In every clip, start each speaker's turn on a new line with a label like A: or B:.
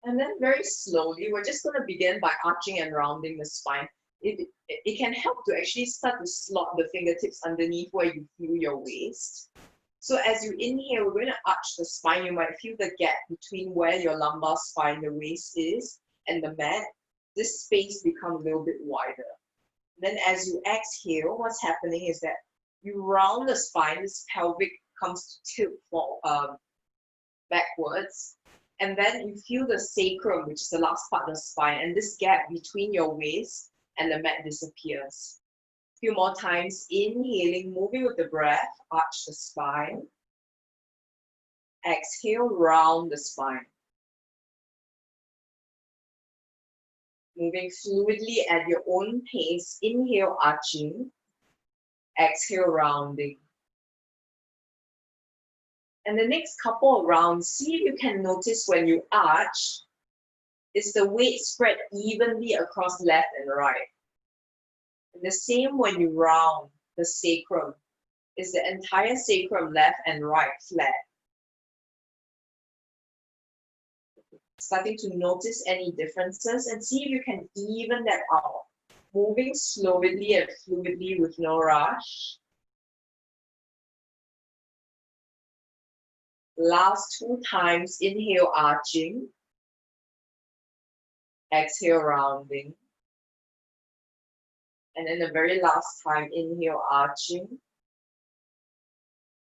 A: And then very slowly, we're just going to begin by arching and rounding the spine. It can help to actually start to slot the fingertips underneath where you feel your waist. So as you inhale, we're going to arch the spine. You might feel the gap between where your lumbar spine, the waist is, and the mat. This space becomes a little bit wider. Then as you exhale, what's happening is that you round the spine, this pelvic comes to tilt backwards. And then you feel the sacrum, which is the last part of the spine, and this gap between your waist and the mat disappears. A few more times, inhaling, moving with the breath, arch the spine. Exhale, round the spine. Moving fluidly at your own pace, inhale, arching. Exhale, rounding. And the next couple of rounds, see if you can notice when you arch, is the weight spread evenly across left and right. And the same when you round the sacrum, is the entire sacrum left and right flat. Starting to notice any differences and see if you can even that out. Moving slowly and fluidly with no rush. Last 2 times, inhale, arching. Exhale, rounding. And then the very last time, inhale, arching.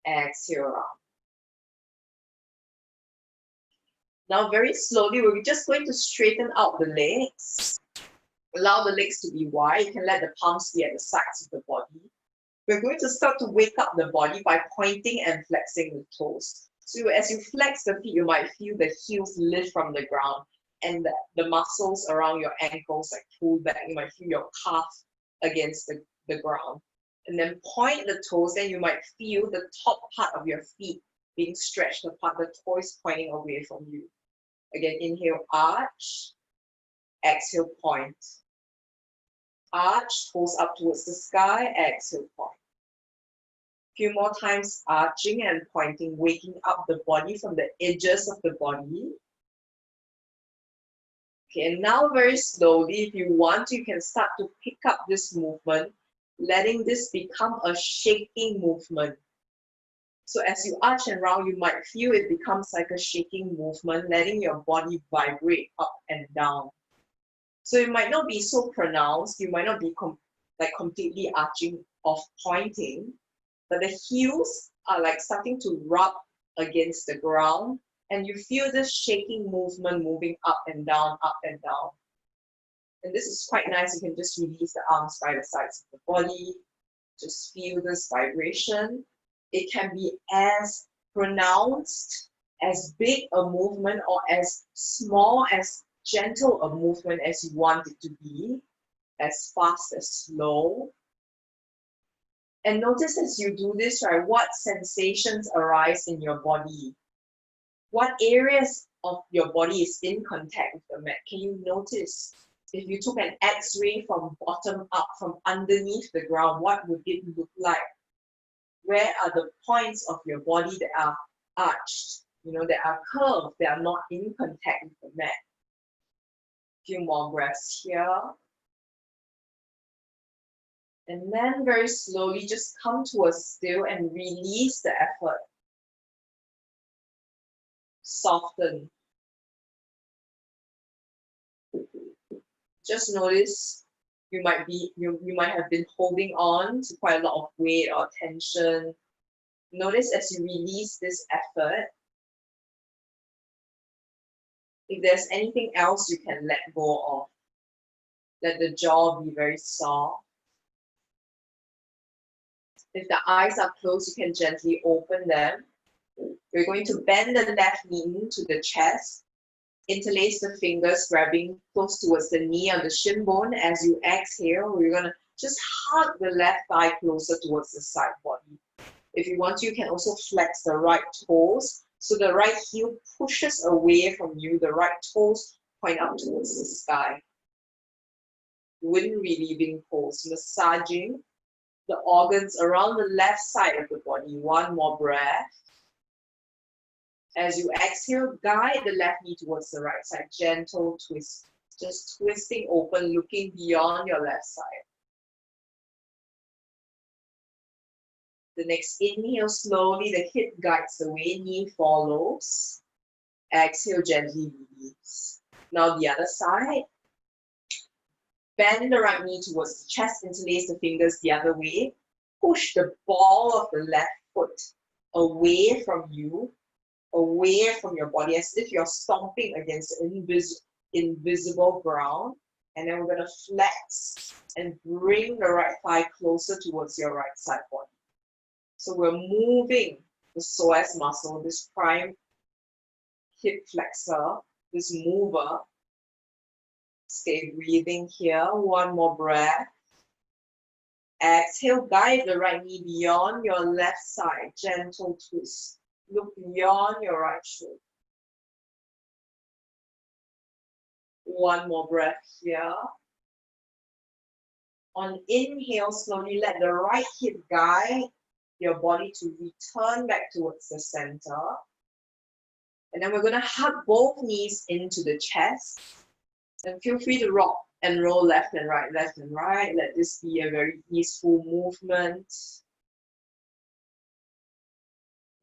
A: Exhale, round. Now very slowly, we're just going to straighten out the legs. Allow the legs to be wide. You can let the palms be at the sides of the body. We're going to start to wake up the body by pointing and flexing the toes. So as you flex the feet, you might feel the heels lift from the ground and the muscles around your ankles like pull back. You might feel your calf against the ground. And then point the toes, then you might feel the top part of your feet being stretched apart, the toes pointing away from you. Again, inhale, arch. Exhale, point. Arch, toes up towards the sky. Exhale, point. Few more times, arching and pointing, waking up the body from the edges of the body. Okay, and now very slowly, if you want, you can start to pick up this movement, letting this become a shaking movement. So as you arch and round, you might feel it becomes like a shaking movement, letting your body vibrate up and down. So it might not be so pronounced, you might not be completely arching or pointing, but the heels are like starting to rub against the ground, and you feel this shaking movement moving up and down, up and down. And this is quite nice. You can just release the arms by the sides of the body. Just feel this vibration. It can be as pronounced, as big a movement, or as small, as gentle a movement as you want it to be, as fast as slow. And notice as you do this, right, what sensations arise in your body. What areas of your body is in contact with the mat? Can you notice? If you took an X-ray from bottom up, from underneath the ground, what would it look like? Where are the points of your body that are arched, that are curved, that are not in contact with the mat? A few more breaths here. And then very slowly just come to a still and release the effort. Soften. Just notice you might have been holding on to quite a lot of weight or tension. Notice as you release this effort, if there's anything else you can let go of. Let the jaw be very soft. If the eyes are closed, you can gently open them. We're going to bend the left knee into the chest. Interlace the fingers, grabbing close towards the knee on the shin bone. As you exhale, we're going to just hug the left thigh closer towards the side body. If you want to, you can also flex the right toes. So the right heel pushes away from you. The right toes point up towards the sky. Wind relieving pose, massaging the organs around the left side of the body. One more breath. As you exhale, guide the left knee towards the right side. Gentle twist. Just twisting open, looking beyond your left side. The next inhale, slowly the hip guides the way, knee follows. Exhale, gently release. Now the other side. Bend the right knee towards the chest, interlace the fingers the other way. Push the ball of the left foot away from you, away from your body, as if you're stomping against invisible ground. And then we're going to flex and bring the right thigh closer towards your right side body. So we're moving the psoas muscle, this prime hip flexor, this mover. Stay breathing here. One more breath. Exhale, guide the right knee beyond your left side. Gentle twist. Look beyond your right shoulder. One more breath here. On inhale, slowly let the right hip guide your body to return back towards the center. And then we're going to hug both knees into the chest. And feel free to rock and roll left and right, left and right. Let this be a very easeful movement.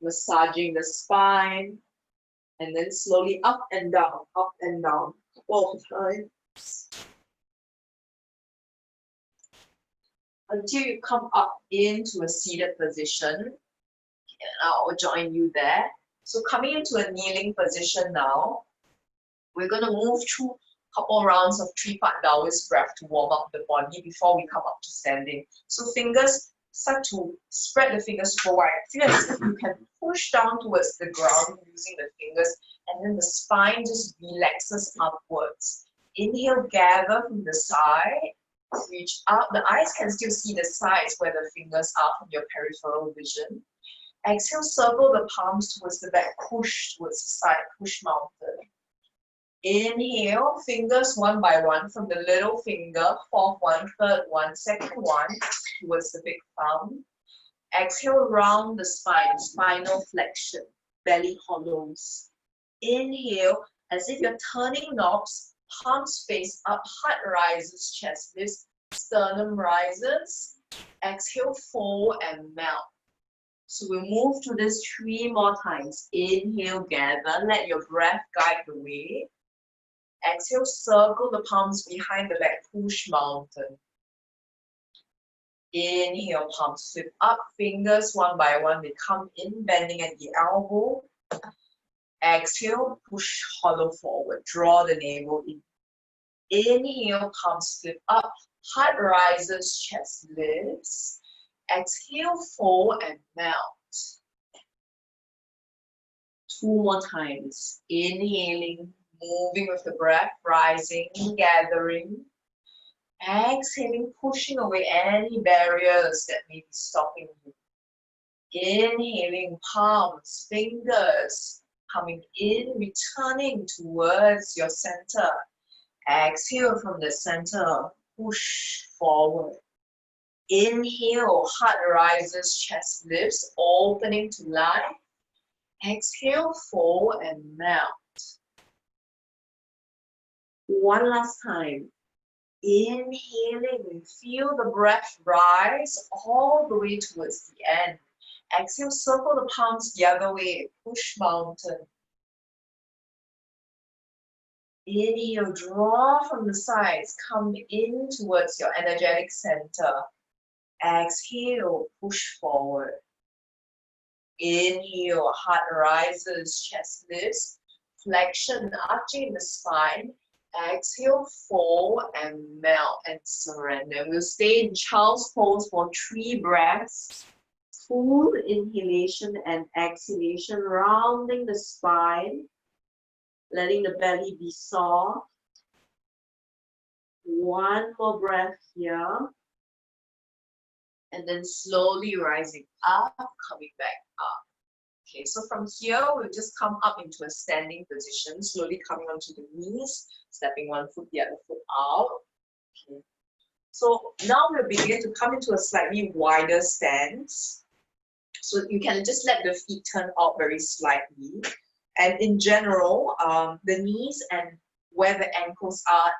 A: Massaging the spine. And then slowly up and down, all times. Until you come up into a seated position. And I'll join you there. So coming into a kneeling position now, we're going to move through couple rounds of 3-part Taoist breath to warm up the body before we come up to standing. So fingers, start to spread the fingers super wide. Feel as if you can push down towards the ground using the fingers, and then the spine just relaxes upwards. Inhale, gather from the side, reach up. The eyes can still see the sides where the fingers are from your peripheral vision. Exhale, circle the palms towards the back, push towards the side, push mountain. Inhale, fingers one by one from the little finger, fourth one, third one, second one, towards the big thumb. Exhale, round the spine, spinal flexion, belly hollows. Inhale, as if you're turning knobs, palms face up, heart rises, chest lifts, sternum rises. Exhale, fold and melt. So we'll move through this 3 more times. Inhale, gather, let your breath guide the way. Exhale, circle the palms behind the back, push mountain. Inhale, palms flip up, fingers one by one, they come in, bending at the elbow. Exhale, push hollow forward, draw the navel in. Inhale, palms flip up, heart rises, chest lifts. Exhale, fold and melt. 2 more times. Inhaling, moving with the breath, rising, gathering. Exhaling, pushing away any barriers that may be stopping you. Inhaling, palms, fingers coming in, returning towards your center. Exhale from the center, push forward. Inhale, heart rises, chest lifts, opening to life. Exhale, fold and melt. One last time. Inhaling, feel the breath rise all the way towards the end. Exhale, circle the palms the other way, push mountain. Inhale, draw from the sides, come in towards your energetic center. Exhale, push forward. Inhale, heart rises, chest lifts, flexion, arching the spine. Exhale, fold and melt and surrender. We'll stay in child's pose for 3 breaths. Full inhalation and exhalation, rounding the spine, letting the belly be soft. 1 more breath here. And then slowly rising up, coming back up. Okay, so from here, we'll just come up into a standing position, slowly coming onto the knees, stepping one foot, the other foot out. Okay. So now we'll begin to come into a slightly wider stance. So you can just let the feet turn out very slightly. And in general, the knees and where the ankles are,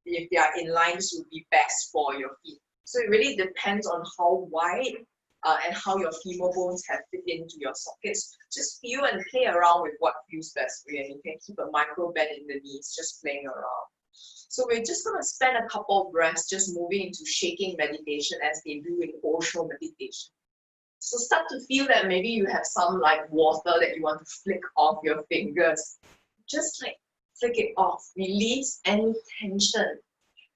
A: if they are in line, this would be best for your feet. So it really depends on how wide and how your femur bones have fit into your sockets. Just feel and play around with what feels best for you. And you can keep a micro bend in the knees, just playing around. So we're just going to spend a couple of breaths just moving into shaking meditation as they do in Osho meditation. So start to feel that maybe you have some like water that you want to flick off your fingers. Just like flick it off. Release any tension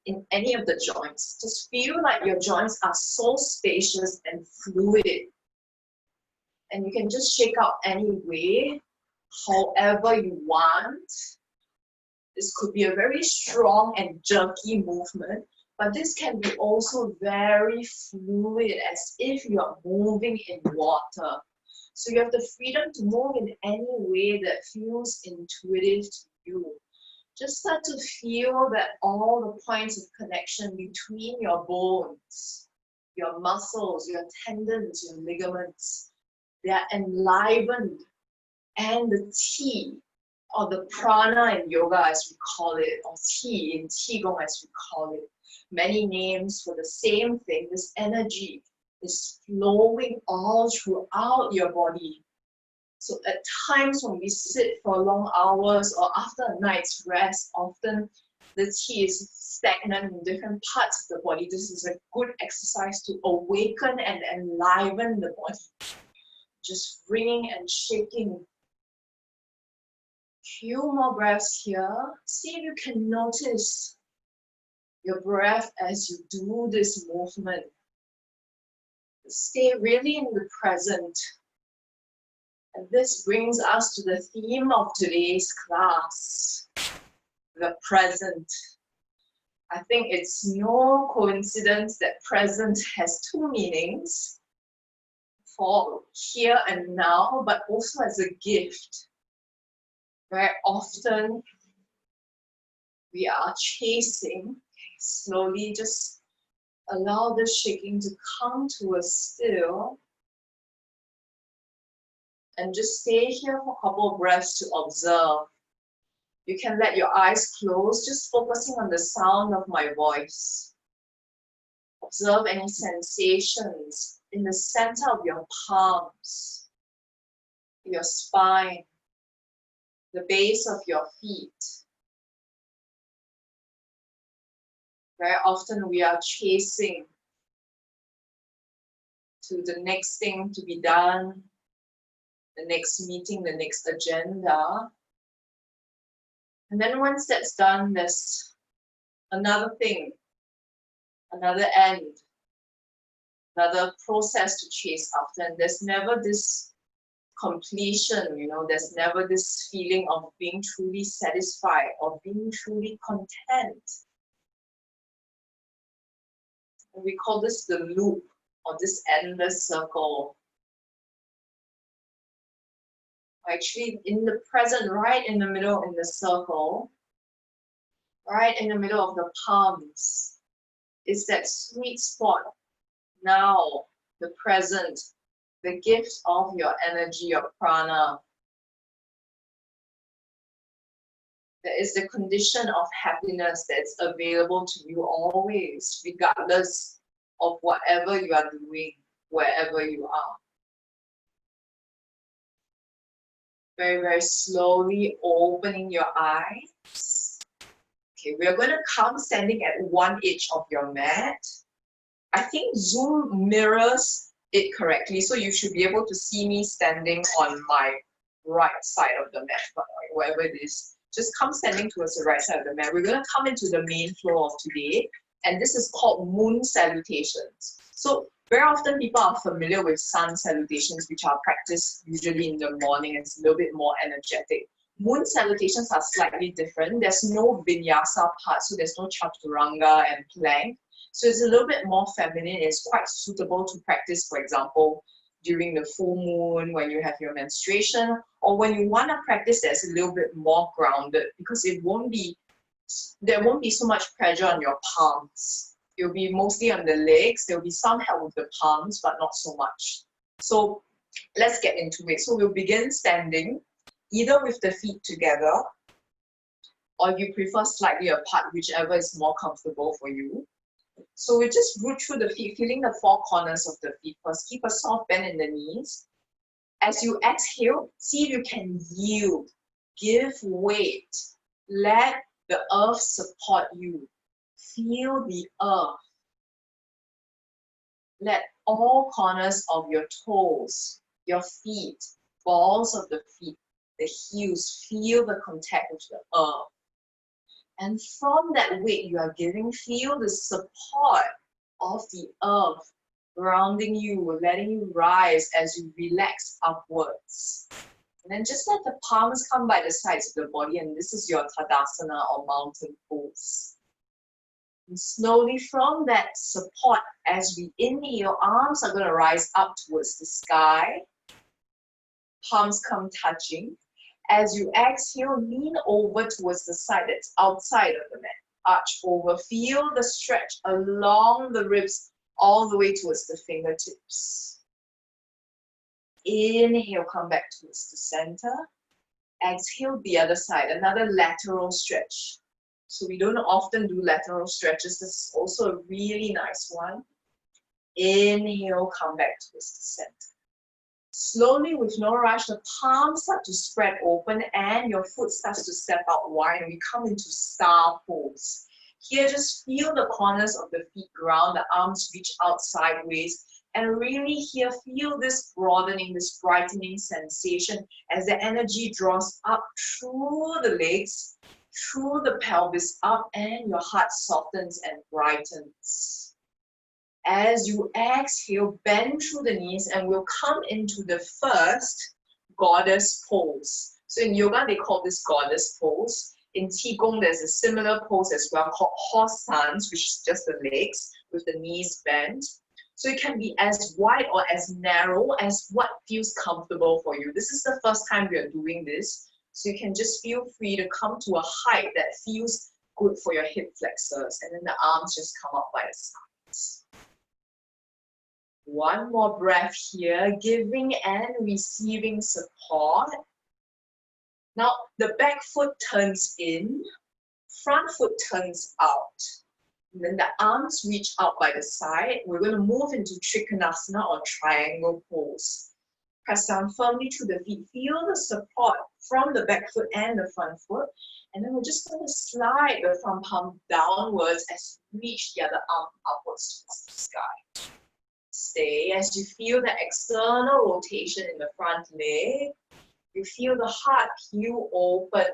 A: in any of the joints. Just feel like your joints are so spacious and fluid. And you can just shake out any way, however you want. This could be a very strong and jerky movement, but this can be also very fluid, as if you are moving in water. So you have the freedom to move in any way that feels intuitive to you. Just start to feel that all the points of connection between your bones, your muscles, your tendons, your ligaments, they are enlivened. And the T, or the prana in yoga as we call it, or T in Qigong as we call it, many names for the same thing. This energy is flowing all throughout your body. So at times when we sit for long hours or after a night's rest, often the Qi is stagnant in different parts of the body. This is a good exercise to awaken and enliven the body. Just ringing and shaking. Few more breaths here. See if you can notice your breath as you do this movement. Stay really in the present. And this brings us to the theme of today's class, the present. I think it's no coincidence that present has two meanings, for here and now, but also as a gift. Very often we are chasing, slowly just allow the shaking to come to a still. And just stay here for a couple of breaths to observe. You can let your eyes close, just focusing on the sound of my voice. Observe any sensations in the center of your palms, your spine, the base of your feet. Very often we are chasing to the next thing to be done, the next meeting, the next agenda. And then once that's done, there's another thing, another end, another process to chase after. And there's never this completion, there's never this feeling of being truly satisfied or being truly content. And we call this the loop, or this endless circle. Actually, in the present, right in the middle in the circle, right in the middle of the palms, is that sweet spot. Now, the present, the gift of your energy, your prana. There is the condition of happiness that's available to you always, regardless of whatever you are doing, wherever you are. Very, very slowly opening your eyes. Okay, we're going to come standing at one edge of your mat. I think Zoom mirrors it correctly, so you should be able to see me standing on my right side of the mat, but wherever it is. Just come standing towards the right side of the mat. We're going to come into the main flow of today, and this is called moon salutations. So very often people are familiar with sun salutations, which are practiced usually in the morning. It's a little bit more energetic. Moon salutations are slightly different. There's no vinyasa part, so there's no chaturanga and plank. So it's a little bit more feminine. It's quite suitable to practice, for example, during the full moon, when you have your menstruation, or when you want to practice that's a little bit more grounded, because there won't be so much pressure on your palms. It'll be mostly on the legs. There'll be some help with the palms, but not so much. So let's get into it. So we'll begin standing. either with the feet together, or you prefer slightly apart, whichever is more comfortable for you. So we just root through the feet, feeling the four corners of the feet first. Keep a soft bend in the knees. As you exhale, see if you can yield, give weight, let the earth support you. Feel the earth. Let all corners of your toes, your feet, balls of the feet, the heels, feel the contact with the earth. And from that weight you are giving, feel the support of the earth grounding you, letting you rise as you relax upwards. And then just let the palms come by the sides of the body, and this is your Tadasana or mountain pose. And slowly from that support, as we inhale, arms are going to rise up towards the sky. Palms come touching. As you exhale, lean over towards the side that's outside of the mat. Arch over. Feel the stretch along the ribs all the way towards the fingertips. Inhale, come back towards the center. Exhale, the other side. Another lateral stretch. So we don't often do lateral stretches. This is also a really nice one. Inhale, come back towards the center. Slowly, with no rush, the palms start to spread open and your foot starts to step out wide, and we come into star pose. Here, just feel the corners of the feet ground, the arms reach out sideways, and really here, feel this broadening, this brightening sensation as the energy draws up through the legs, through the pelvis up, and your heart softens and brightens. As you exhale, bend through the knees, and we'll come into the first goddess pose. So in yoga, they call this goddess pose. In Qigong, there's a similar pose as well called horse stance, which is just the legs with the knees bent. So it can be as wide or as narrow as what feels comfortable for you. This is the first time we are doing this. So you can just feel free to come to a height that feels good for your hip flexors. And then the arms just come up by the sides. One more breath here, giving and receiving support. Now, the back foot turns in, front foot turns out. And then the arms reach out by the side. We're going to move into Trikonasana or triangle pose. Press down firmly through the feet. Feel the support from the back foot and the front foot. And then we're just going to slide the front palm downwards as you reach the other arm upwards towards the sky. Stay as you feel the external rotation in the front leg. You feel the heart peel open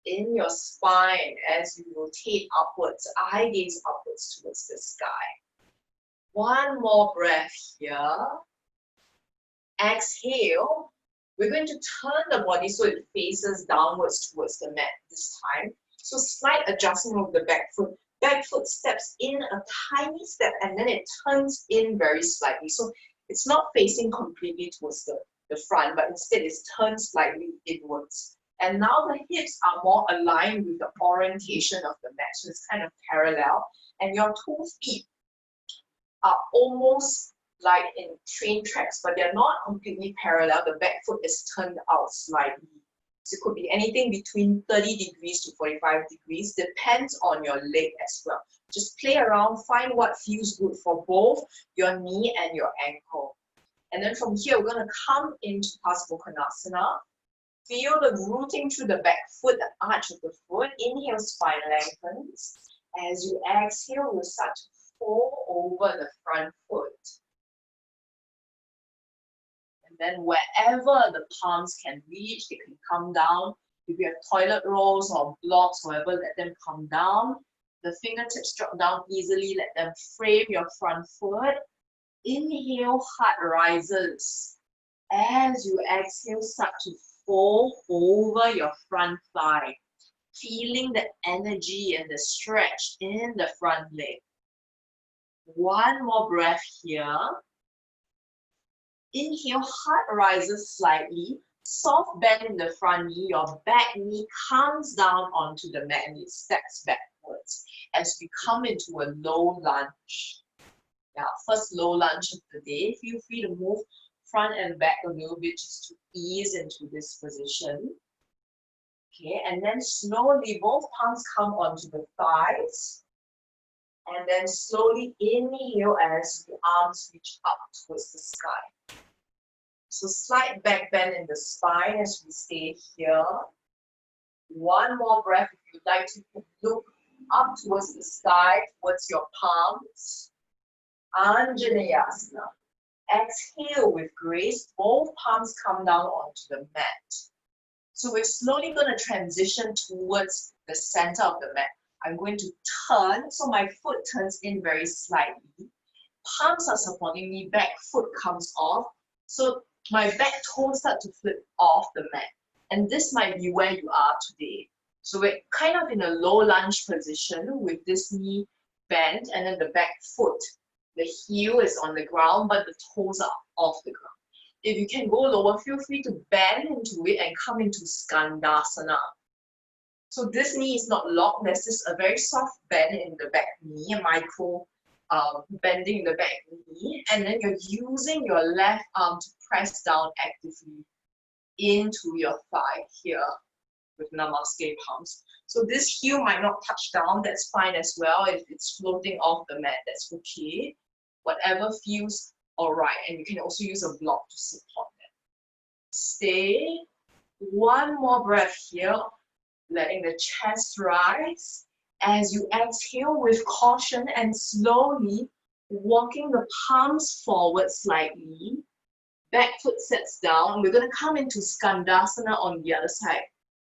A: in your spine as you rotate upwards, eye gaze upwards towards the sky. One more breath here. Exhale. We're going to turn the body so it faces downwards towards the mat this time. So slight adjustment of the back foot. Back foot steps in a tiny step and then it turns in very slightly. So it's not facing completely towards the front, but instead it's turned slightly inwards. And now the hips are more aligned with the orientation of the mat. So it's kind of parallel. And your 2 feet are almost like in train tracks, but they're not completely parallel. The back foot is turned out slightly. So it could be anything between 30 degrees to 45 degrees, depends on your leg as well. Just play around, find what feels good for both your knee and your ankle. And then from here, we're going to come into Trikonasana. Feel the rooting through the back foot, the arch of the foot. Inhale, spine lengthens. As you exhale, we'll start to fold over the front foot. And then wherever the palms can reach, they can come down. If you have toilet rolls or blocks, whatever, let them come down. The fingertips drop down easily, let them frame your front foot. Inhale, heart rises. As you exhale, start to fold over your front thigh, feeling the energy and the stretch in the front leg. One more breath here. Inhale, heart rises slightly. Soft bend in the front knee. Your back knee comes down onto the mat and it steps backwards as we come into a low lunge. Yeah, first low lunge of the day. Feel free to move front and back a little bit just to ease into this position. Okay, and then slowly both palms come onto the thighs. And then slowly inhale as the arms reach up towards the sky. So slight back bend in the spine as we stay here. One more breath if you'd like to look up towards the sky, towards your palms. Anjaneyasana. Exhale with grace. Both palms come down onto the mat. So we're slowly going to transition towards the center of the mat. I'm going to turn, so my foot turns in very slightly. Palms are supporting me, back foot comes off. So my back toes start to flip off the mat. And this might be where you are today. So we're kind of in a low lunge position with this knee bent and then the back foot. The heel is on the ground, but the toes are off the ground. If you can go lower, feel free to bend into it and come into Skandasana. So this knee is not locked. There's just a very soft bend in the back knee, a micro bending in the back knee. And then you're using your left arm to press down actively into your thigh here with Namaste palms. So this heel might not touch down. That's fine as well. If it's floating off the mat, that's okay. Whatever feels all right. And you can also use a block to support that. Stay. One more breath here. Letting the chest rise. As you exhale with caution and slowly walking the palms forward slightly. Back foot sets down. We're going to come into Skandasana on the other side.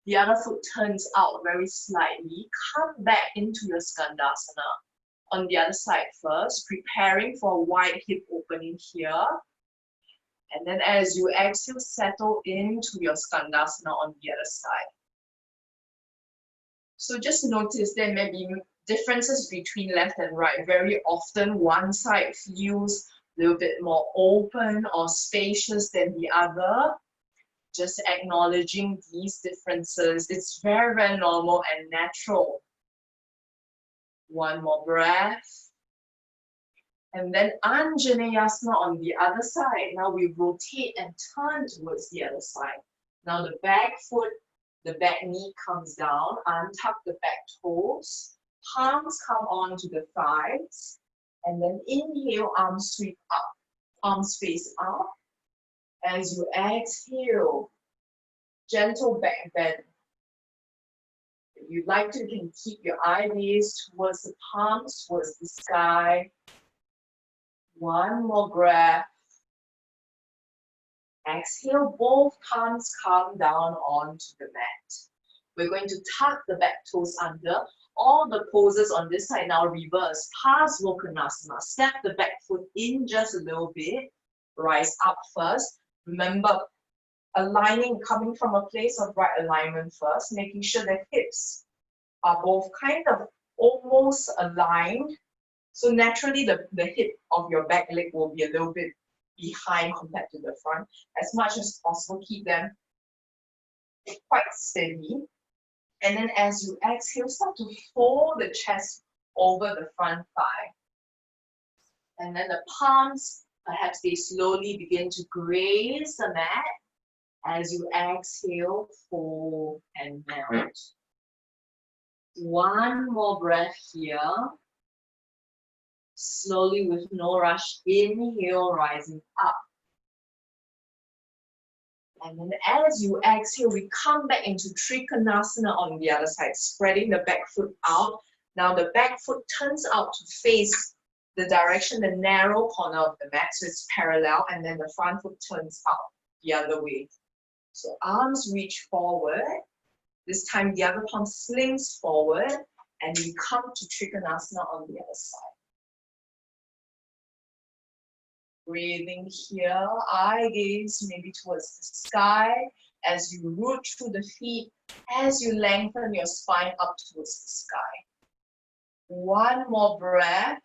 A: The other foot turns out very slightly. Come back into your Skandasana on the other side first, preparing for a wide hip opening here. And then as you exhale, settle into your Skandasana on the other side. So just notice there may be differences between left and right. Very often one side feels a little bit more open or spacious than the other. Just acknowledging these differences. It's very, very normal and natural. One more breath. And then Anjaneyasana on the other side. Now we rotate and turn towards the other side. Now the back foot, the back knee comes down, untuck the back toes, palms come onto the thighs, and then inhale, arms sweep up, arms face up. As you exhale, gentle back bend. If you'd like to, you can keep your eye gaze towards the palms, towards the sky. One more breath. Exhale, both palms come down onto the mat. We're going to tuck the back toes under. All the poses on this side now reverse. Past Trikonasana. Step the back foot in just a little bit. Rise up first. Remember, aligning, coming from a place of right alignment first, making sure the hips are both kind of almost aligned. So naturally, the hip of your back leg will be a little bit behind compared to the front. As much as possible, keep them quite steady. And then as you exhale, start to fold the chest over the front thigh. And then the palms, perhaps they slowly begin to graze the mat. As you exhale, fold and melt. One more breath here. Slowly with no rush, inhale, rising up. And then as you exhale, we come back into Trikonasana on the other side, spreading the back foot out. Now the back foot turns out to face the direction, the narrow corner of the mat, so it's parallel, and then the front foot turns out the other way. So arms reach forward. This time the other palm slings forward, and we come to Trikonasana on the other side. Breathing here, eye gaze maybe towards the sky as you root through the feet, as you lengthen your spine up towards the sky. One more breath.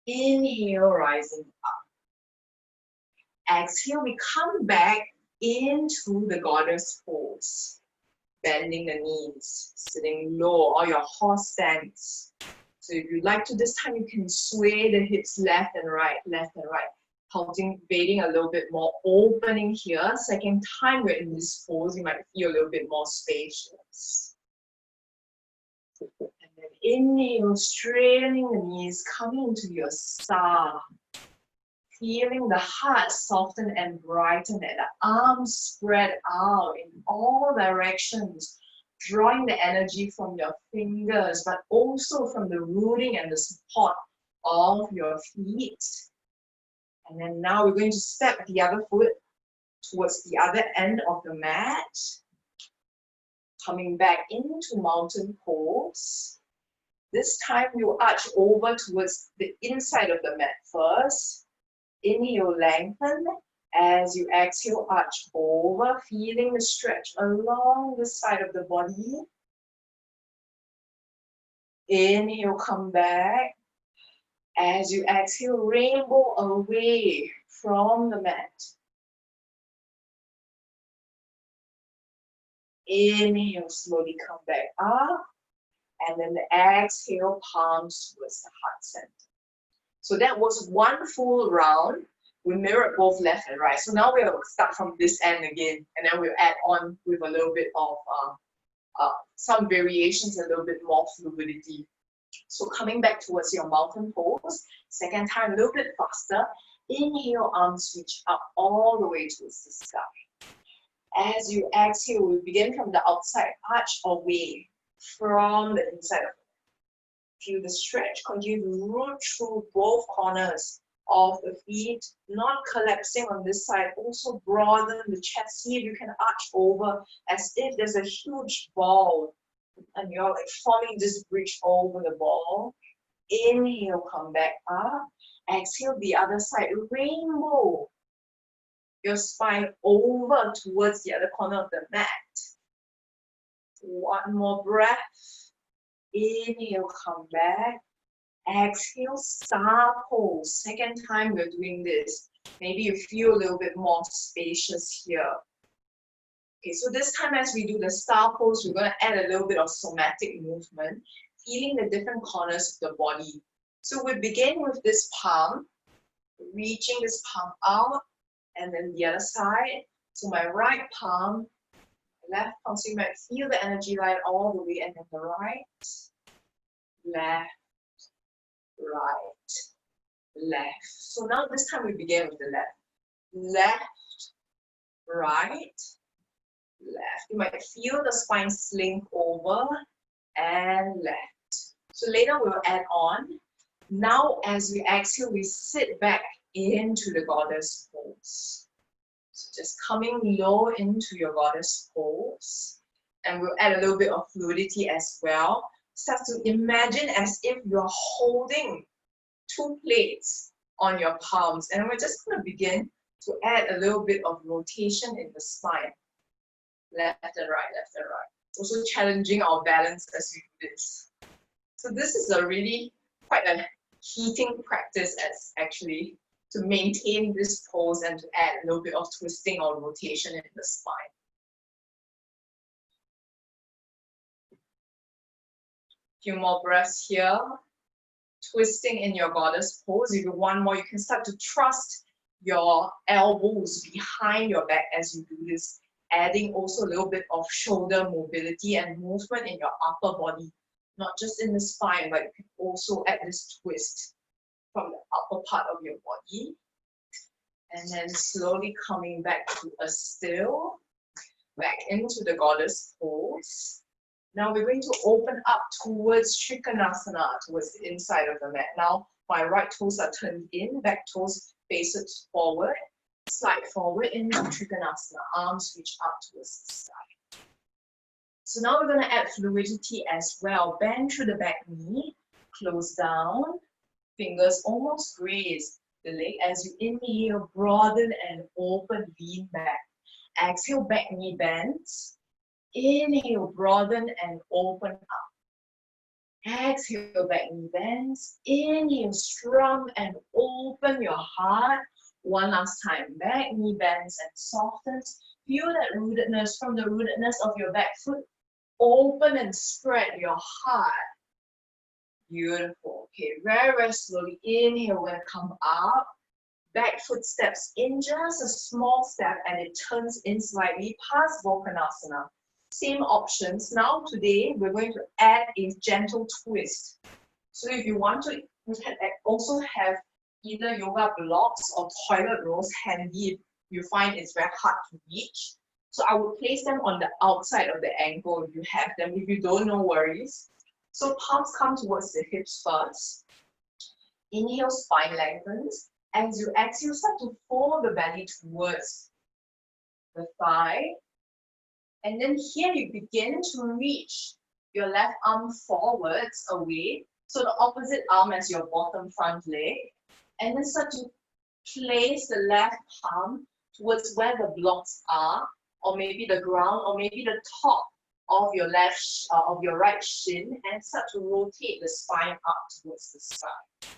A: Inhale, rising up. Exhale, we come back into the goddess pose. Bending the knees, sitting low, or your horse stance. So if you'd like to, this time you can sway the hips left and right, cultivating a little bit more opening here. Second time we're in this pose, you might feel a little bit more spacious. And then inhale, straightening the knees, coming into your star. Feeling the heart soften and brighten, and the arms spread out in all directions, drawing the energy from your fingers, but also from the rooting and the support of your feet. And then now we're going to step the other foot towards the other end of the mat. Coming back into mountain pose. This time you arch over towards the inside of the mat first. Inhale, lengthen. As you exhale, arch over, feeling the stretch along the side of the body. Inhale, come back. As you exhale, rainbow away from the mat. Inhale, slowly come back up. And then the exhale, palms towards the heart center. So that was one full round. We mirrored both left and right. So now we'll start from this end again. And then we'll add on with a little bit of some variations, a little bit more fluidity. So coming back towards your mountain pose. Second time, a little bit faster. Inhale, arms reach up all the way towards the sky. As you exhale, we begin from the outside, arch away from the inside of it. Feel the stretch, continue to root through both corners of the feet, not collapsing on this side. Also broaden the chest. See if you can arch over as if there's a huge ball and you're like forming this bridge over the ball. Inhale, come back up. Exhale, the other side, rainbow. Your spine over towards the other corner of the mat. One more breath. Inhale, come back. Exhale, star pose. Second time we're doing this. Maybe you feel a little bit more spacious here. Okay, so this time as we do the star pose, we're going to add a little bit of somatic movement, feeling the different corners of the body. So we begin with this palm, reaching this palm out, and then the other side. So my right palm, left palm, so you might feel the energy line all the way, and then the right, left, right, left. So now this time we begin with the left. Left, right, left. You might feel the spine slink over and left. So later we'll add on. Now as we exhale, we sit back into the goddess pose. So just coming low into your goddess pose. And we'll add a little bit of fluidity as well. Start to imagine as if you're holding two plates on your palms. And we're just going to begin to add a little bit of rotation in the spine. Left and right, left and right. Also challenging our balance as we do this. So this is a really quite a heating practice as actually to maintain this pose and to add a little bit of twisting or rotation in the spine. Few more breaths here. Twisting in your goddess pose. If you want more, you can start to thrust your elbows behind your back as you do this, adding also a little bit of shoulder mobility and movement in your upper body, not just in the spine, but you can also add this twist from the upper part of your body. And then slowly coming back to a still, back into the goddess pose. Now we're going to open up towards Trikonasana, towards the inside of the mat. Now my right toes are turned in, back toes faces forward. Slide forward into Trikonasana, arms reach up towards the sky. So now we're going to add fluidity as well. Bend through the back knee, close down, fingers almost graze the leg. As you inhale, broaden and open, lean back. Exhale, back knee bends. Inhale, broaden and open up. Exhale, back knee bends. Inhale, strum and open your heart. One last time, back knee bends and softens. Feel that rootedness from the rootedness of your back foot. Open and spread your heart. Beautiful. Okay, very, very slowly. Inhale, we're going to come up. Back foot steps in just a small step and it turns in slightly past Volkanasana. Same options. Now today we're going to add a gentle twist. So if you want to, you can also have either yoga blocks or toilet rolls handy if you find it's very hard to reach. So I will place them on the outside of the ankle if you have them. If you don't, no worries. So palms come towards the hips first. Inhale, spine lengthens. As you exhale, start to fold the belly towards the thigh. And then here you begin to reach your left arm forwards away. So the opposite arm as your bottom front leg. And then start to place the left palm towards where the blocks are, or maybe the ground, or maybe the top of your right shin, and start to rotate the spine up towards the sky.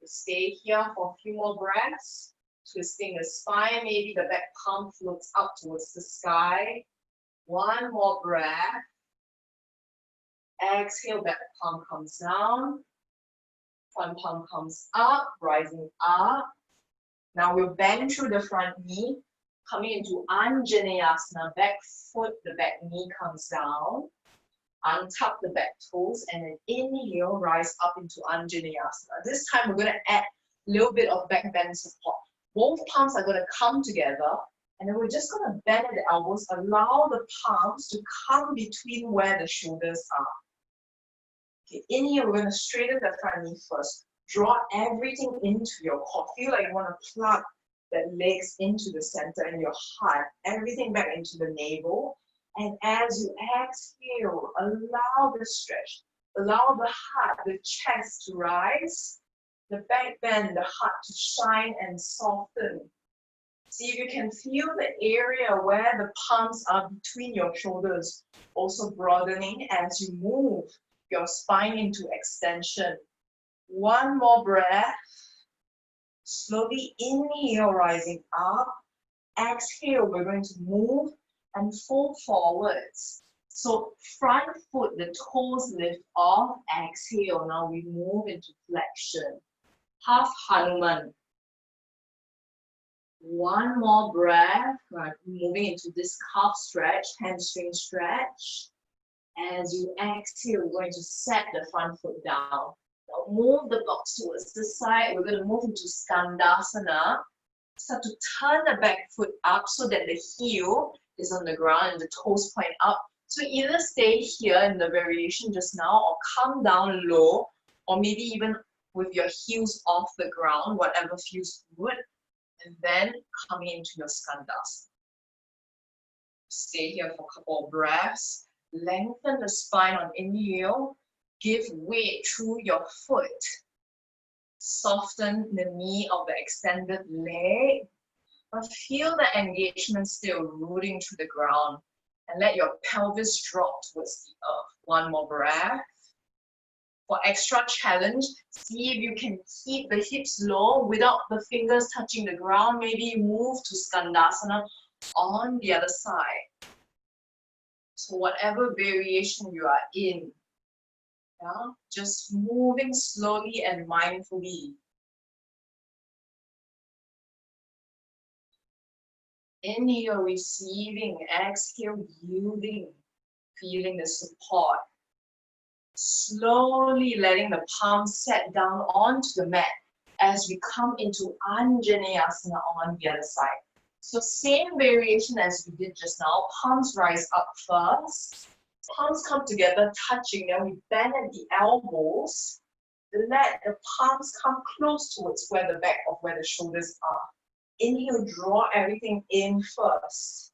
A: Stay here for a few more breaths. Twisting the spine, maybe the back palm floats up towards the sky. One more breath. Exhale, back palm comes down. Front palm comes up, rising up. Now we'll bend through the front knee, coming into Anjaneyasana, back foot, the back knee comes down. Untuck the back toes and then inhale, rise up into Anjaneyasana. This time we're going to add a little bit of back bend support. Both palms are going to come together and then we're just going to bend at the elbows, allow the palms to come between where the shoulders are. Okay, inhale, we're going to straighten the front knee first. Draw everything into your core. Feel like you want to plug the legs into the center and your heart, everything back into the navel. And as you exhale, allow the stretch. Allow the heart, the chest to rise, the back bend, the heart to shine and soften. See if you can feel the area where the palms are between your shoulders, also broadening as you move your spine into extension. One more breath. Slowly inhale, rising up. Exhale, we're going to move and fold forwards. So front foot, the toes lift off. Exhale, now we move into flexion. Half Hanuman. One more breath. Right, moving into this calf stretch, hamstring stretch. As you exhale, we're going to set the front foot down. Now move the blocks towards the side. We're going to move into Skandasana. Start to turn the back foot up so that the heel is on the ground and the toes point up. So either stay here in the variation just now or come down low, or maybe even with your heels off the ground, whatever feels good. And then coming into your Skandasana. Stay here for a couple of breaths. Lengthen the spine on inhale. Give weight through your foot. Soften the knee of the extended leg. But feel the engagement still rooting to the ground. And let your pelvis drop towards the earth. One more breath. For extra challenge, see if you can keep the hips low without the fingers touching the ground. Maybe move to Skandasana on the other side. So whatever variation you are in, yeah, just moving slowly and mindfully. Inhale, receiving. Exhale, yielding. Feeling the support. Slowly letting the palms set down onto the mat as we come into Anjaneyasana on the other side. So same variation as we did just now. Palms rise up first. Palms come together, touching. Then we bend at the elbows. Let the palms come close towards where the back of where the shoulders are. Inhale, draw everything in first.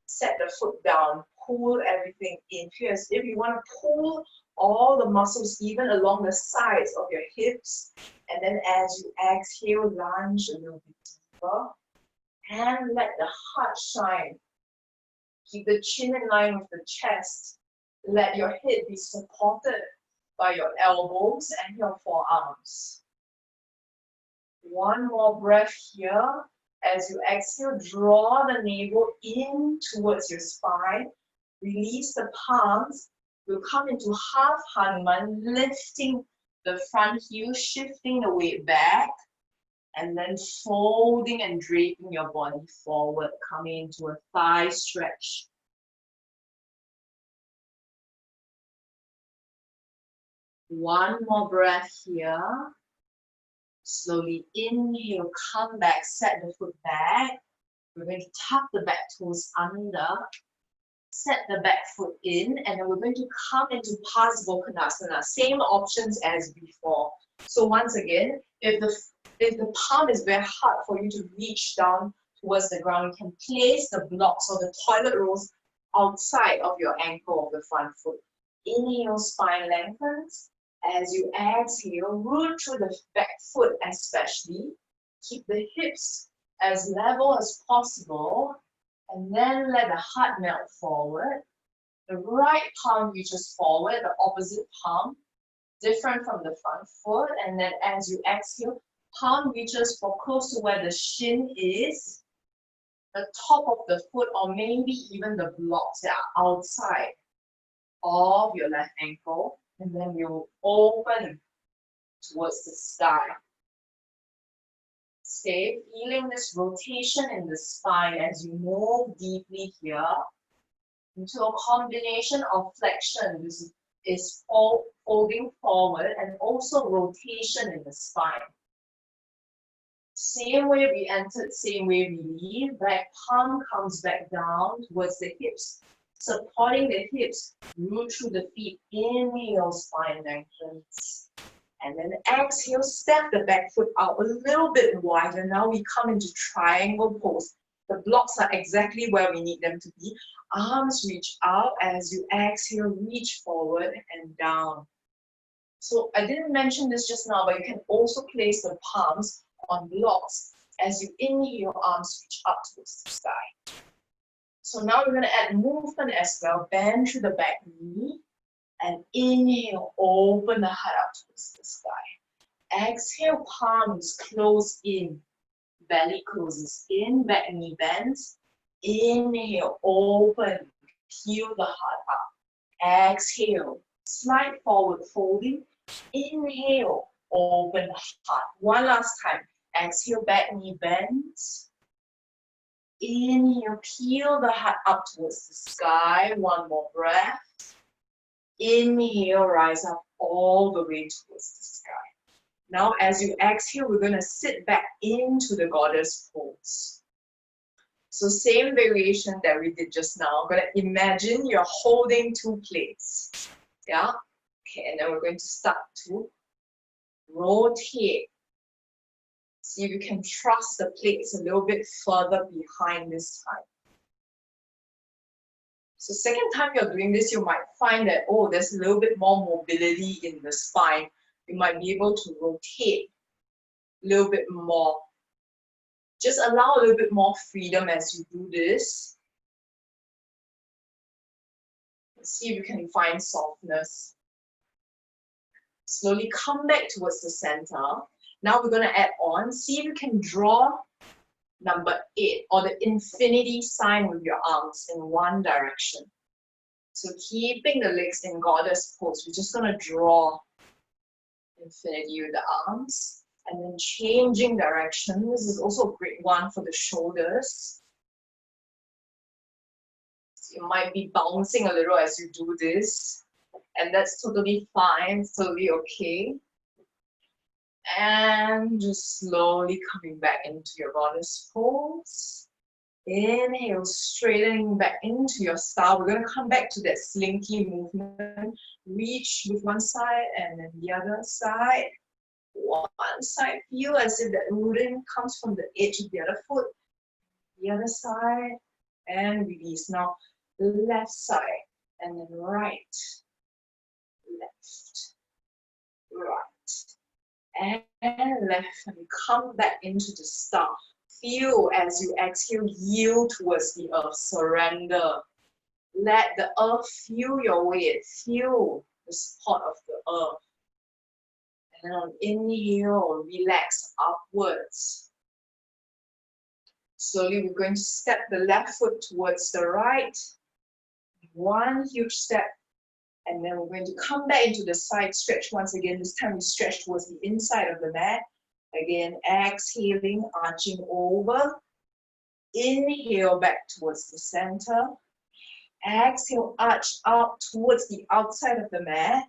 A: Set the foot down. Pull everything in. Feel as if you want to pull all the muscles even along the sides of your hips. And then as you exhale, lunge a little bit deeper. And let the heart shine. Keep the chin in line with the chest. Let your head be supported by your elbows and your forearms. One more breath here. As you exhale, draw the navel in towards your spine. Release the palms. We'll come into half Hanuman, lifting the front heel, shifting the weight back. And then folding and draping your body forward, coming into a thigh stretch. One more breath here. Slowly inhale, come back, set the foot back. We're going to tuck the back toes under, set the back foot in, and then we're going to come into Skandasana. Same options as before. So once again, if the palm is very hard for you to reach down towards the ground, you can place the blocks or the toilet rolls outside of your ankle of the front foot. Inhale, spine lengthens. As you exhale, root through the back foot especially. Keep the hips as level as possible. And then let the heart melt forward. The right palm reaches forward, the opposite palm, different from the front foot. And then as you exhale, palm reaches for close to where the shin is, the top of the foot, or maybe even the blocks that are outside of your left ankle. And then you open towards the sky. Stay feeling this rotation in the spine as you move deeply here into a combination of flexion. This is folding forward and also rotation in the spine. Same way we entered, same way we leave. Back palm comes back down towards the hips. Supporting the hips, root through the feet, inhale, spine lengthens. And then exhale, step the back foot out a little bit wider. Now we come into triangle pose. The blocks are exactly where we need them to be. Arms reach out as you exhale, reach forward and down. So I didn't mention this just now, but you can also place the palms on blocks. As you inhale, arms reach up towards the sky. So now we're going to add movement as well. Bend through the back knee and inhale, open the heart out towards the sky. Exhale, palms close in, belly closes in, back knee bends. Inhale, open, peel the heart up. Exhale, slide forward, folding. Inhale, open the heart. One last time. Exhale, back knee bends. Inhale, peel the heart up towards the sky. One more breath. Inhale, rise up all the way towards the sky. Now, as you exhale, we're going to sit back into the goddess pose. So same variation that we did just now. I'm going to imagine you're holding two plates. Yeah? Okay, and then we're going to start to rotate. See if you can thrust the plates a little bit further behind this time. So second time you're doing this, you might find that, oh, there's a little bit more mobility in the spine. You might be able to rotate a little bit more. Just allow a little bit more freedom as you do this. See if you can find softness. Slowly come back towards the center. Now we're going to add on. See if you can draw number 8 or the infinity sign with your arms in one direction. So keeping the legs in goddess pose, we're just going to draw infinity with the arms and then changing direction. This is also a great one for the shoulders. So you might be bouncing a little as you do this, and that's totally fine, totally okay. And just slowly coming back into your goddess pose. Inhale, straightening back into your star. We're going to come back to that slinky movement. Reach with one side and then the other side. One side, feel as if that rooting comes from the edge of the other foot. The other side, and release. Now, left side, and then right, left, right, and left, and come back into the star. Feel as you exhale, yield towards the earth, surrender. Let the earth feel your weight, feel the support of the earth. And then on inhale, relax upwards. Slowly we're going to step the left foot towards the right. One huge step. And then we're going to come back into the side stretch once again. This time we stretch towards the inside of the mat. Again, exhaling, arching over. Inhale back towards the center. Exhale, arch out towards the outside of the mat.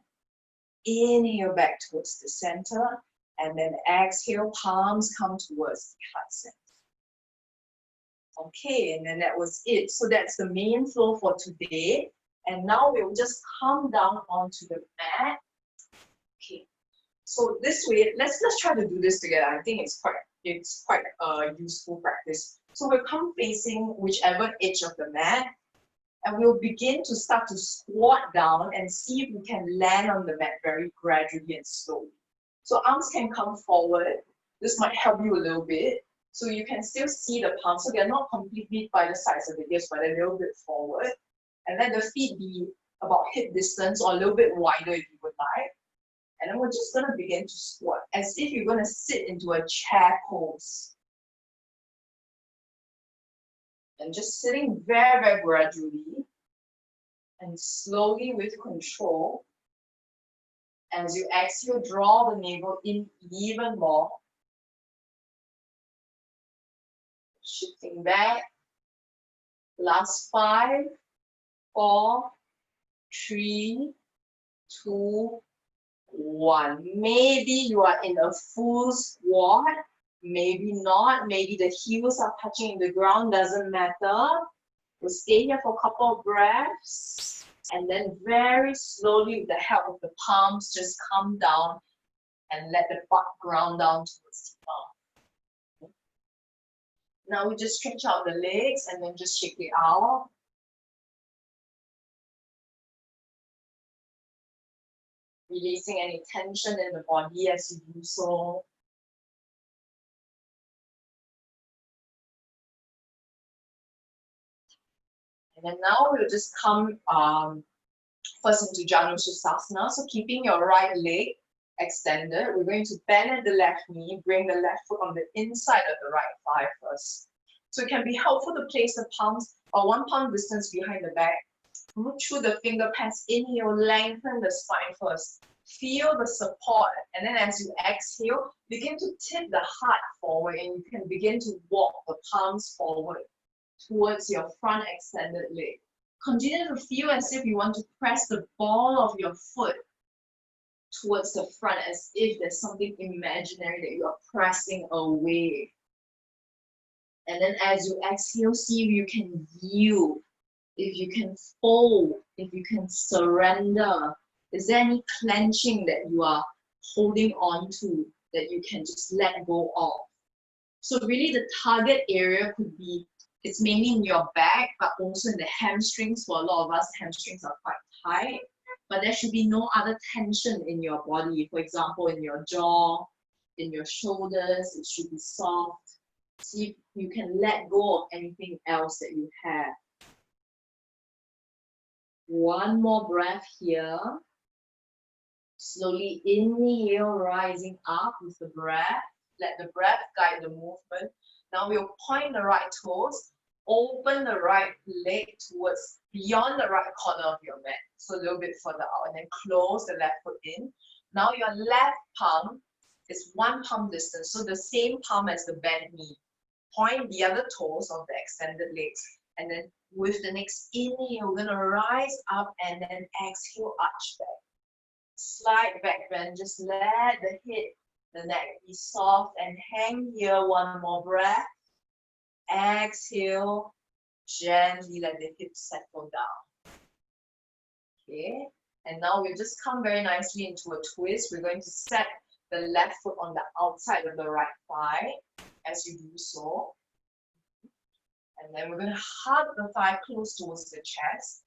A: Inhale back towards the center. And then exhale, palms come towards the heart center. Okay, and then that was it. So that's the main flow for today. And now we'll just come down onto the mat. Okay, so this way, let's try to do this together. I think it's quite useful practice. So we'll come facing whichever edge of the mat, and we'll begin to start to squat down and see if we can land on the mat very gradually and slowly. So arms can come forward. This might help you a little bit. So you can still see the palms. So they're not completely by the sides of the hips, but a little bit forward. And let the feet be about hip distance or a little bit wider if you would like. And then we're just going to begin to squat as if you're going to sit into a chair pose. And just sitting very, very gradually and slowly with control. As you exhale, draw the navel in even more. Shifting back. Last 5, 4, 3, 2, 1. Maybe you are in a full squat. Maybe not. Maybe the heels are touching the ground. Doesn't matter. We'll stay here for a couple of breaths. And then very slowly, with the help of the palms, just come down and let the butt ground down towards the palm. Now we just stretch out the legs and then just shake it out. Releasing any tension in the body as you do so. And then now we'll just come first into Janusasana. So keeping your right leg extended, we're going to bend at the left knee, bring the left foot on the inside of the right thigh first. So it can be helpful to place the palms or 1 palm distance behind the back. Root through the finger pads, inhale, lengthen the spine first. Feel the support, and then as you exhale, begin to tip the heart forward, and you can begin to walk the palms forward towards your front extended leg. Continue to feel as if you want to press the ball of your foot towards the front, as if there's something imaginary that you are pressing away. And then as you exhale, see if you can yield, if you can fold, if you can surrender. Is there any clenching that you are holding on to that you can just let go of? So really the target area could be, it's mainly in your back, but also in the hamstrings. For a lot of us, hamstrings are quite tight, but there should be no other tension in your body. For example, in your jaw, in your shoulders, it should be soft. See if you can let go of anything else that you have. One more breath here. Slowly inhale, rising up with the breath. Let the breath guide the movement. Now we'll point the right toes, open the right leg towards beyond the right corner of your mat. So a little bit further out, and then close the left foot in. Now your left palm is 1 palm distance, so the same palm as the bent knee. Point the other toes of the extended legs, and then with the next inhale, we're gonna rise up and then exhale, arch back. Slight back bend, just let the head, the neck be soft and hang here. 1 more breath. Exhale, gently let the hips settle down. Okay, and now we'll just come very nicely into a twist. We're going to set the left foot on the outside of the right thigh as you do so. And then we're going to hug the thigh close towards the chest.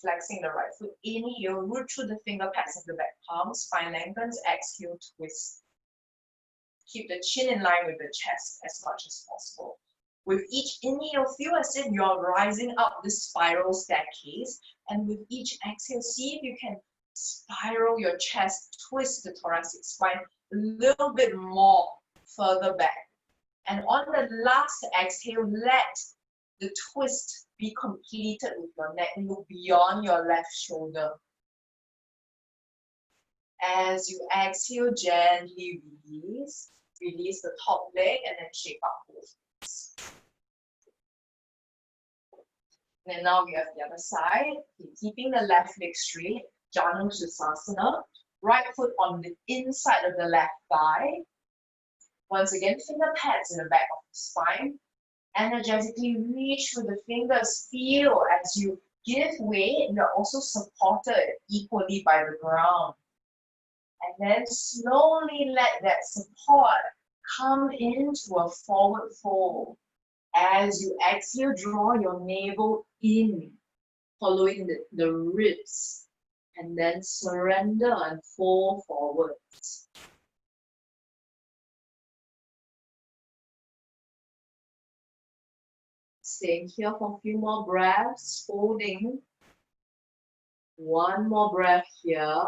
A: Flexing the right foot, inhale, root through the finger pads of the back palm, spine lengthens, exhale, twist. Keep the chin in line with the chest as much as possible. With each inhale, feel as if you're rising up this spiral staircase, and with each exhale, see if you can spiral your chest, twist the thoracic spine a little bit more further back. And on the last exhale, let the twist be completed with your neck. Look beyond your left shoulder. As you exhale, gently release. Release the top leg and then shake up both legs. And now we have the other side. Keeping the left leg straight, Janusasana. Right foot on the inside of the left thigh. Once again, finger pads in the back of the spine. Energetically reach with the fingers. Feel as you give weight, and you're also supported equally by the ground. And then slowly let that support come into a forward fold. As you exhale, draw your navel in, following the ribs. And then surrender and fall forwards. Staying here for a few more breaths, folding. One more breath here.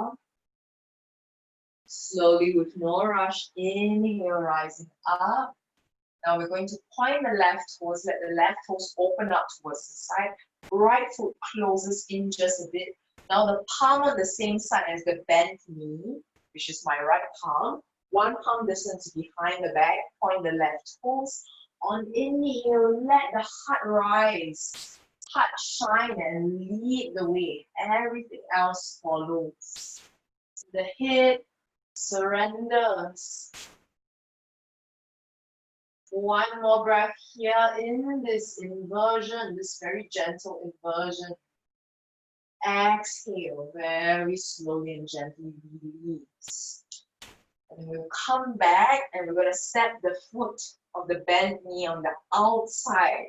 A: Slowly with no rush, inhale, rising up. Now we're going to point the left toes, let the left toes open up towards the side. Right foot closes in just a bit. Now the palm on the same side as the bent knee, which is my right palm. One palm distance behind the back, point the left toes. On inhale, let the heart rise. Heart shine and lead the way. Everything else follows. The head surrenders. One more breath here in this inversion, this very gentle inversion. Exhale, very slowly and gently release. And we'll come back and we're going to step the foot of the bent knee on the outside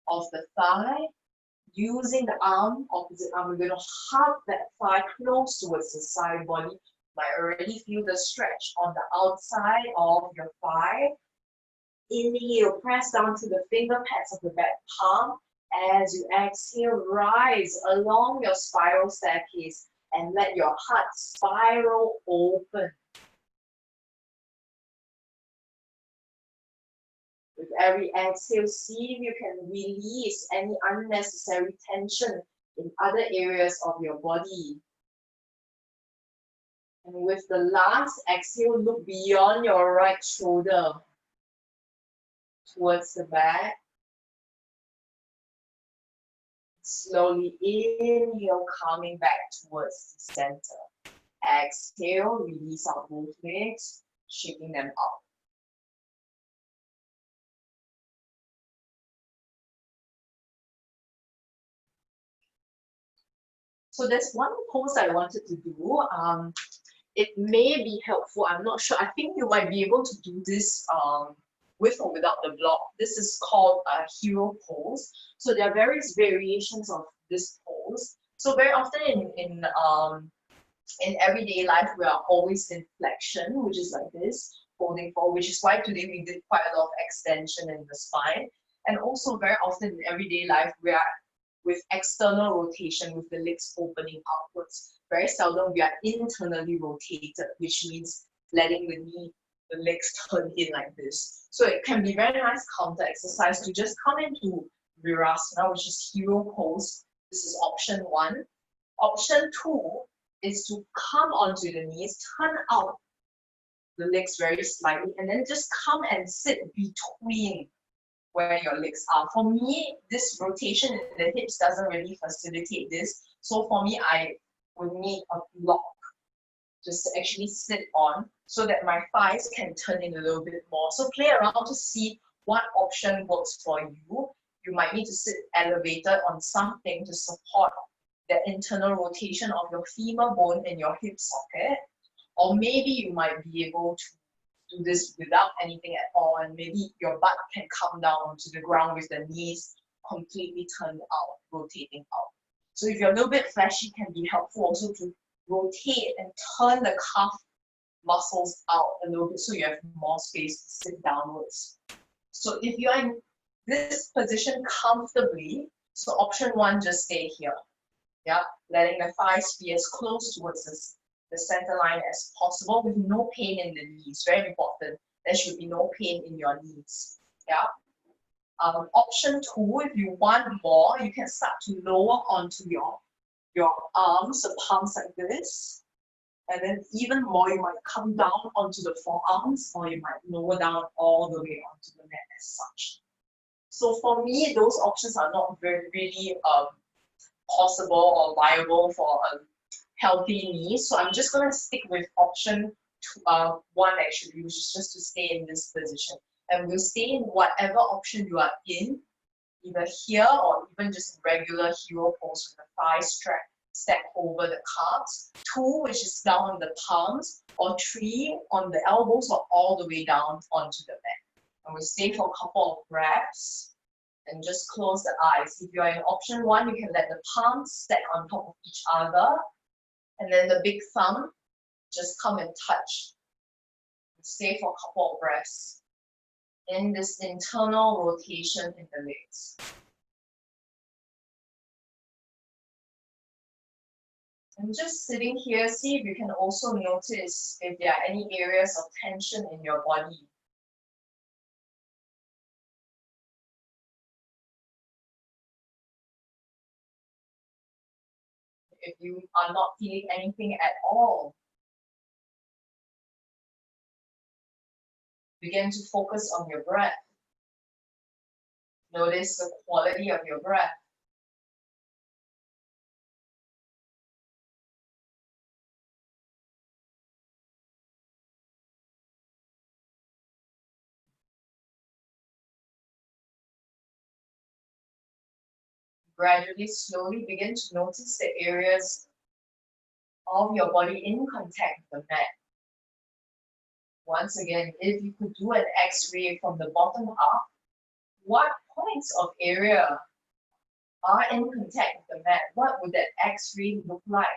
A: of the thigh. Using the arm, opposite arm, we're going to hug that thigh close towards the side body. You might already feel the stretch on the outside of your thigh. Inhale, press down to the finger pads of the back palm. As you exhale, rise along your spiral staircase and let your heart spiral open. With every exhale, see if you can release any unnecessary tension in other areas of your body. And with the last exhale, look beyond your right shoulder towards the back. Slowly inhale, coming back towards the center. Exhale, release out both legs, shaking them out. So there's one pose I wanted to do. It may be helpful, I'm not sure. I think you might be able to do this with or without the block. This is called a hero pose. So there are various variations of this pose. So very often in everyday life, we are always in flexion, which is like this, holding forward, which is why today we did quite a lot of extension in the spine. And also very often in everyday life, we are with external rotation, with the legs opening outwards. Very seldom we are internally rotated, which means letting the legs turn in like this. So it can be very nice counter exercise to just come into Virasana, which is hero pose. This is option 1. Option 2 is to come onto the knees, turn out the legs very slightly, and then just come and sit between where your legs are. For me, this rotation in the hips doesn't really facilitate this. So for me, I would need a block just to actually sit on so that my thighs can turn in a little bit more. So play around to see what option works for you. You might need to sit elevated on something to support the internal rotation of your femur bone in your hip socket. Or maybe you might be able to do this without anything at all, and maybe your butt can come down onto the ground with the knees completely turned out, rotating out. So if you're a little bit fleshy, it can be helpful also to rotate and turn the calf muscles out a little bit so you have more space to sit downwards. So if you're in this position comfortably, so option 1, just stay here. Yeah, letting the thighs be as close towards the center line as possible with no pain in the knees. Very important. There should be no pain in your knees. Yeah. Option 2, if you want more, you can start to lower onto your arms, the palms like this. And then even more, you might come down onto the forearms, or you might lower down all the way onto the mat as such. So for me, those options are not really possible or viable for a healthy knee. So I'm just going to stick with option one actually, which is just to stay in this position. And we'll stay in whatever option you are in, either here or even just regular hero pose with the thighs stacked over the calves. 2, which is down on the palms, or 3 on the elbows or all the way down onto the mat. And we'll stay for a couple of breaths. And just close the eyes. If you are in option 1, you can let the palms stack on top of each other. And then the big thumb, just come and touch. Stay for a couple of breaths in this internal rotation in the legs. And just sitting here, see if you can also notice if there are any areas of tension in your body. If you are not feeling anything at all, begin to focus on your breath. Notice the quality of your breath. Gradually, slowly begin to notice the areas of your body in contact with the mat. Once again, if you could do an X-ray from the bottom up, what points of area are in contact with the mat? What would that X-ray look like?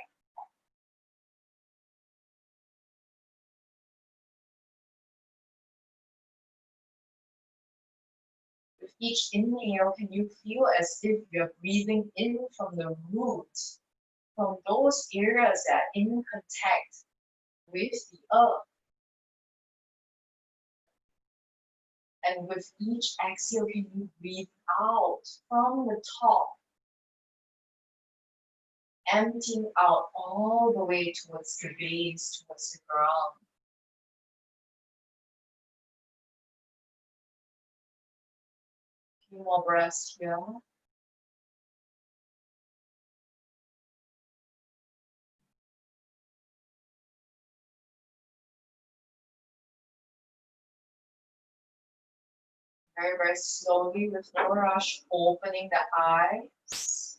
A: With each inhale, can you feel as if you're breathing in from the root, from those areas that are in contact with the earth? And with each exhale, can you breathe out from the top, emptying out all the way towards the base, towards the ground. A few more breaths here. Very, very slowly, with no rush, opening the eyes.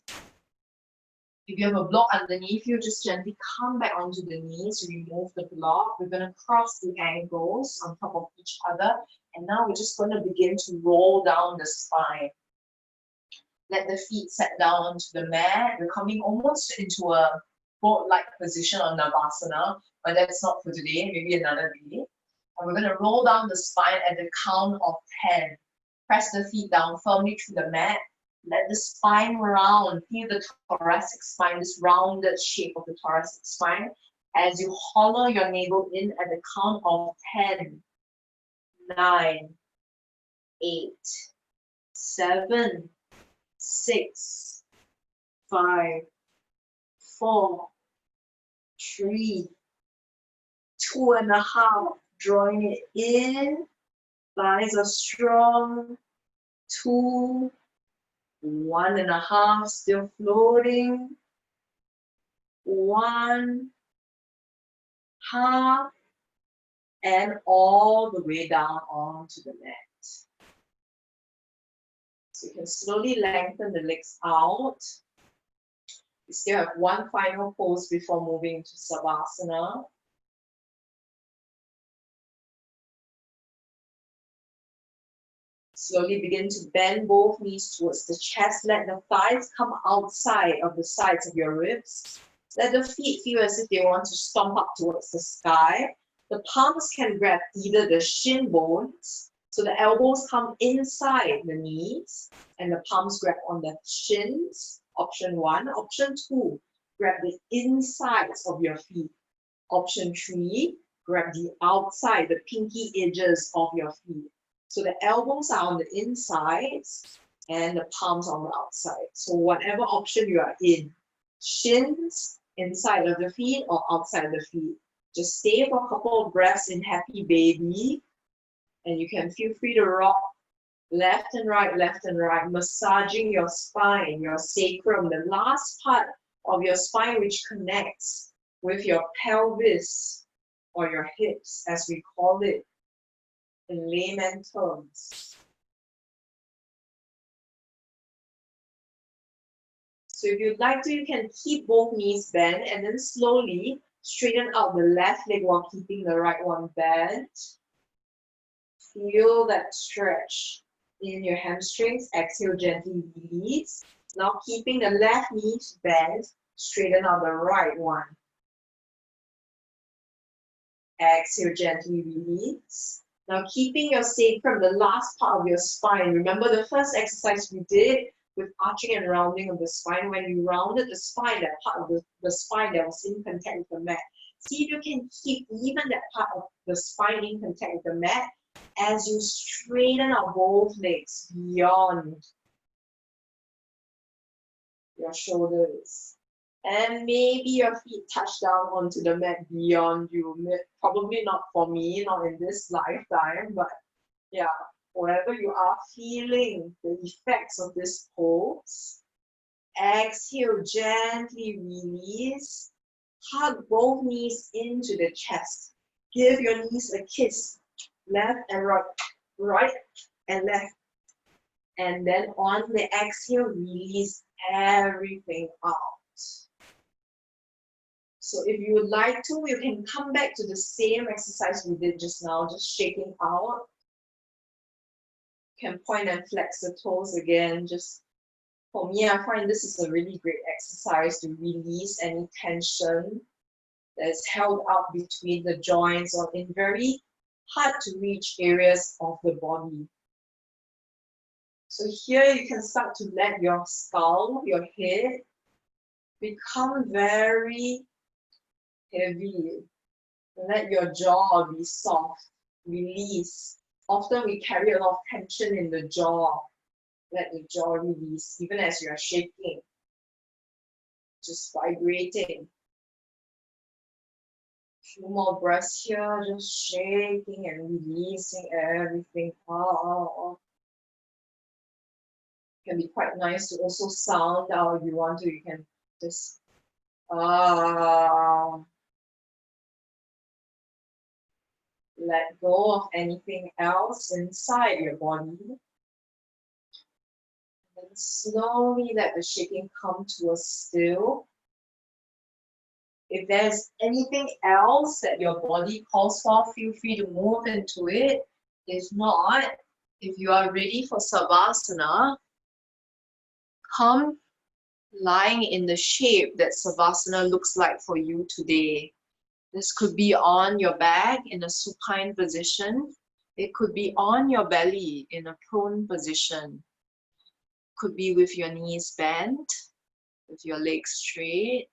A: If you have a block underneath you, just gently come back onto the knees, remove the block. We're going to cross the ankles on top of each other. And now we're just going to begin to roll down the spine. Let the feet set down onto the mat. We're coming almost into a boat-like position on Savasana, but that's not for today, maybe another day. And we're going to roll down the spine at the count of 10. Press the feet down firmly through the mat. Let the spine round. Feel the thoracic spine, this rounded shape of the thoracic spine. As you hollow your navel in at the count of 10, 9, 8, 7, 6, 5, 4, 3, 2.5. Drawing it in. Thighs are strong. 2, 1.5. Still floating. 1 half. And all the way down onto the mat. So you can slowly lengthen the legs out. We still have one final pose before moving to Savasana. Slowly begin to bend both knees towards the chest. Let the thighs come outside of the sides of your ribs. Let the feet feel as if they want to stomp up towards the sky. The palms can grab either the shin bones, so the elbows come inside the knees, and the palms grab on the shins. Option 1. Option 2, grab the insides of your feet. Option 3, grab the outside, the pinky edges of your feet. So the elbows are on the insides and the palms on the outside. So whatever option you are in, shins, inside of the feet or outside of the feet. Just stay for a couple of breaths in happy baby, and you can feel free to rock left and right, massaging your spine, your sacrum, the last part of your spine which connects with your pelvis or your hips, as we call it in layman terms. So if you'd like to, you can keep both knees bent and then slowly straighten out the left leg while keeping the right one bent. Feel that stretch in your hamstrings. Exhale, gently release. Now keeping the left knee bent, straighten out the right one. Exhale, gently release. Now keeping your sacrum, the last part of your spine. Remember the first exercise we did with arching and rounding of the spine. When you rounded the spine, that part of the spine that was in contact with the mat. See if you can keep even that part of the spine in contact with the mat as you straighten out both legs beyond your shoulders. And maybe your feet touch down onto the mat beyond you. Probably not for me, not in this lifetime, but yeah, wherever you are feeling the effects of this pose. Exhale, gently release. Hug both knees into the chest. Give your knees a kiss. Left and right, right and left. And then on the exhale, release everything out. So if you would like to, you can come back to the same exercise we did just now, just shaking out. You can point and flex the toes again. Just for me, I find this is a really great exercise to release any tension that's held out between the joints or in very hard to reach areas of the body. So here you can start to let your skull, your head, become very heavy. Let your jaw be soft, release. Often we carry a lot of tension in the jaw. Let the jaw release, even as you are shaking. Just vibrating. Few more breaths here, just shaking and releasing everything out. It can be quite nice to also sound out if you want to. You can just let go of anything else inside your body. And slowly let the shaking come to a still. If there's anything else that your body calls for, feel free to move into it. If not, if you are ready for Savasana, come lying in the shape that Savasana looks like for you today. This could be on your back in a supine position. It could be on your belly in a prone position. Could be with your knees bent, with your legs straight.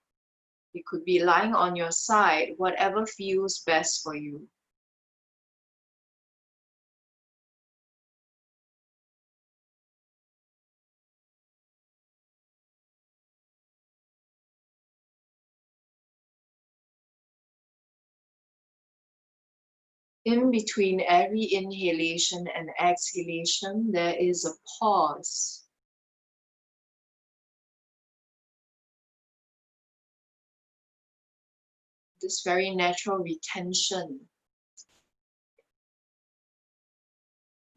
A: You could be lying on your side, whatever feels best for you. In between every inhalation and exhalation, there is a pause. This very natural retention.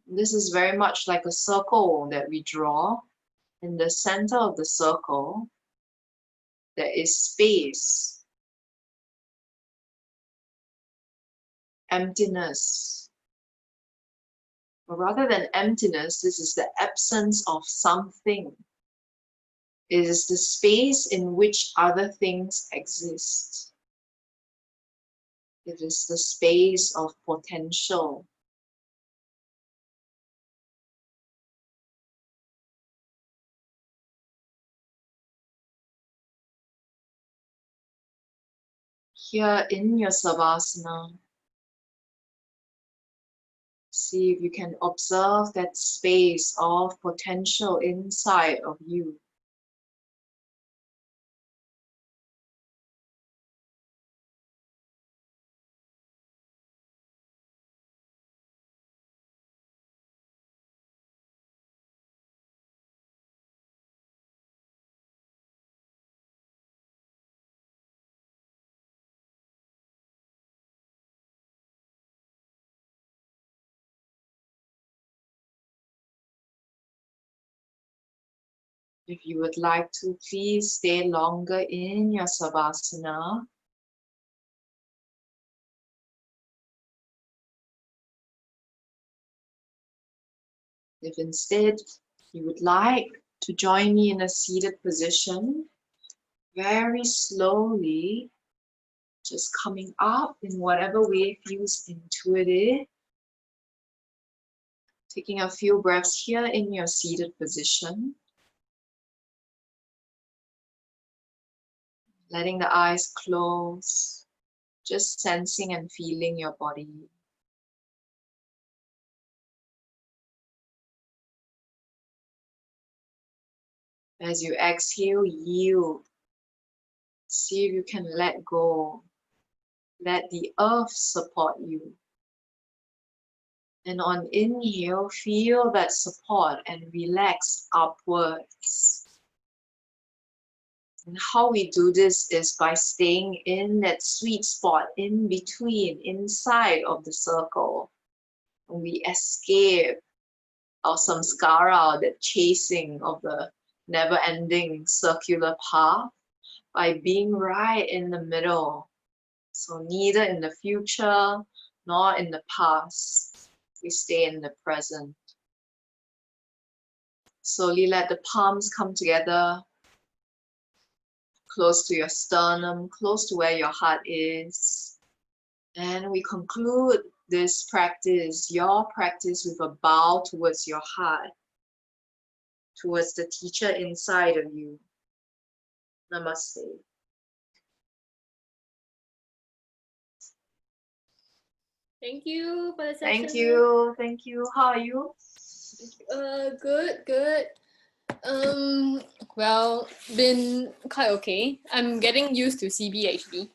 A: This is very much like a circle that we draw. In the center of the circle, there is space, emptiness. But rather than emptiness, this is the absence of something. It is the space in which other things exist. It is the space of potential. Here in your Savasana, see if you can observe that space of potential inside of you. If you would like to, please stay longer in your Savasana. If instead you would like to join me in a seated position, very slowly, just coming up in whatever way feels intuitive. Taking a few breaths here in your seated position. Letting the eyes close, just sensing and feeling your body. As you exhale, yield. See if you can let go. Let the earth support you. And on inhale, feel that support and relax upwards. And how we do this is by staying in that sweet spot in between, inside of the circle. And we escape our samskara, that chasing of the never-ending circular path, by being right in the middle. So neither in the future nor in the past. We stay in the present. Slowly let the palms come together, close to your sternum, close to where your heart is. And we conclude this practice, your practice, with a bow towards your heart, towards the teacher inside of you. Namaste.
B: Thank you for the session.
A: Thank you. Thank you. How are you?
B: Good. Well, been quite okay. I'm getting used to CB actually.